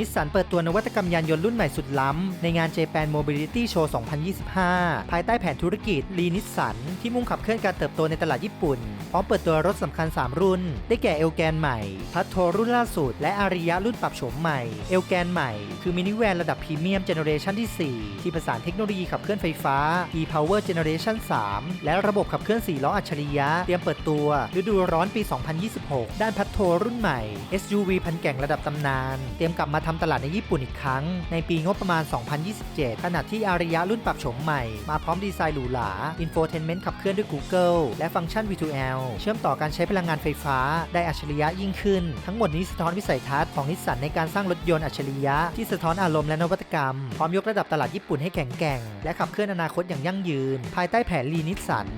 นิสสันเปิดตัวนวัตกรรมยานยนต์รุ่นใหม่สุดล้ำในงาน Japan Mobility Show 2025 ภายใต้แผนธุรกิจลีนิสสันที่มุ่งขับเคลื่อนการเติบโตในตลาดญี่ปุ่นพร้อมเปิดตัวรถสำคัญ 3 รุ่นได้แก่เอลแกนใหม่พัทโทรุ่นล่าสุดและอาริยะรุ่นปรับโฉมใหม่เอลแกนใหม่คือมินิแวนระดับพรีเมียมเจเนอเรชันที่ 4 ที่ผสานเทคโนโลยีขับเคลื่อนไฟฟ้า e-Power Generation 3 และระบบขับเคลื่อน4ล้ออัจฉริยะเตรียมเปิดตัวฤดูร้อนปี 2026 ด้านพัทโทรุ่นใหม่ SUV พันแกร่งระดับตำนานเตรียมกลับมาทำตลาดในญี่ปุ่นอีกครั้งในปีงบประมาณ 2027 ขณะที่อาริยะรุ่นปรับโฉมใหม่มาพร้อมดีไซน์หรูหราอินโฟเทนเมนต์ขับเคลื่อนด้วย Google และฟังก์ชัน V2L เชื่อมต่อการใช้พลังงานไฟฟ้าได้อัจฉริยะยิ่งขึ้นทั้งหมดนี้สะท้อนวิสัยทัศน์ของนิสสันในการสร้างรถยนต์อัจฉริยะที่สะท้อนอารมณ์และนวัตกรรมพร้อมยกระดับตลาดญี่ปุ่นให้แข็งแกร่งและขับเคลื่อนอนาคตอย่างยั่งยืนภายใต้แผนลีนิสสัน